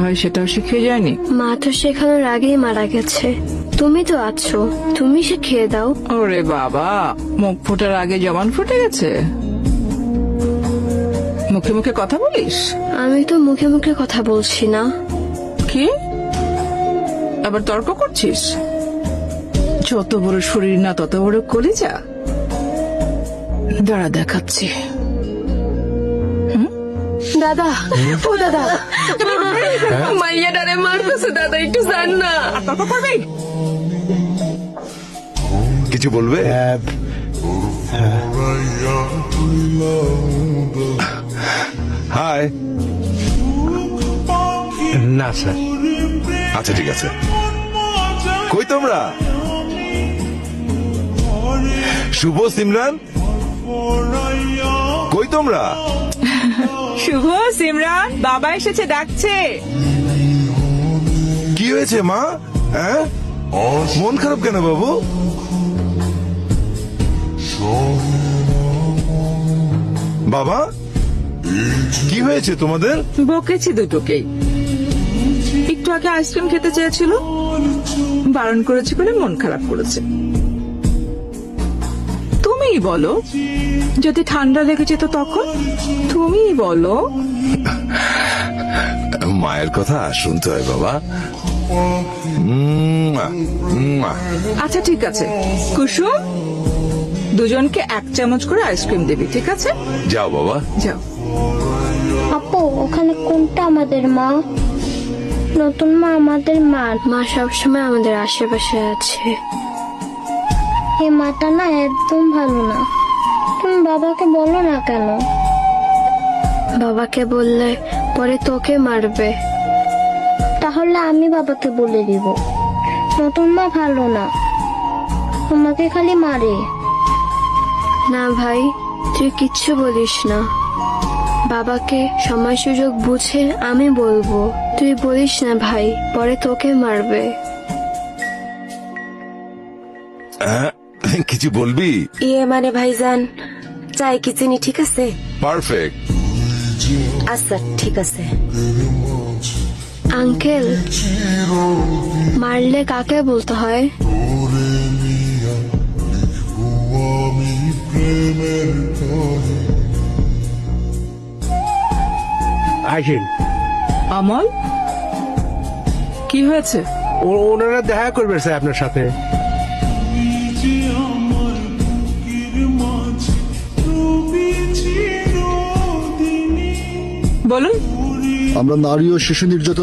হয় সেটাও শিখিয়ে যায়নি? মা তো শেখানোর আগেই মারা গেছে, তুমি তো আছো, তুমি শিখিয়ে দাও। ওরে বাবা, মুখ ফোটার আগে জবান ফুটে গেছে। মুখে মুখে কথা বলিস? আমি তো মুখে মুখে কথা বলছি না। কি আবার তর্ক করছিস? যত বড় শরীর না তত বড় কলিজা। দাঁড়া দেখাচ্ছি। দাদা, ও দাদা, মাইয়া ডারে মারতেছে দাদা, একটু জান না। কিছু বলবে? হাই। না স্যার। আচ্ছা ঠিক আছে। কই তোমরা? শুভ, সিমরান, কই তোমরা? শুভ, সিমরান, বাবা এসেছে, ডাকছে। কি হয়েছে মা? হ্যাঁ, মন খারাপ কেন বাবু? বাবা, কি হয়েছে তোমাদের? বকেছি দুটোকেই। একটু আগে আইসক্রিম খেতে চেয়েছিল, বারণ করেছি বলে মন খারাপ করেছে। তুমিই বলো, যদি ঠান্ডা লেগে যেত তখন? তুমিই বলো। মায়ের কথা শুনতে হয় বাবা। আচ্ছা ঠিক আছে কুসুম, দুজনকে 1 চামচ করে আইসক্রিম দিবি, ঠিক আছে? যাও বাবা, যাও। আপু, ওখানে কোনটা আমাদের মা? নতুন মা আমাদের মা। মা সবসময় আমাদের আশেপাশে আছে। এই মাটা না একদম ভালো না। তুমি বাবাকে বলো না কেন? বাবাকে বললে পরে তোকে মারবে। তাহলে আমি বাবাকে বলে দিব, নতুন মা ভালো না, তোমাকে খালি মারে। না ভাই, তুই কিচ্ছু বলিস না। বাবাকে সময় সুযোগ বুঝে আমি বলবো। তুই বলিস না ভাই, পরে তোকে মারবে। কিছু বলবি? ইয়ে মানে ভাইজান, চাই কি চিনি ঠিক আছে? পারফেক্ট। আচ্ছা ঠিক আছে। আঙ্কেল, মারলে কাকে বলতে হয়? আসেন। আমল, কি হয়েছে? ওনারা দেখা করবে স্যার আপনার সাথে। বলুন। আমরা নারী ও শিশু নির্যাতন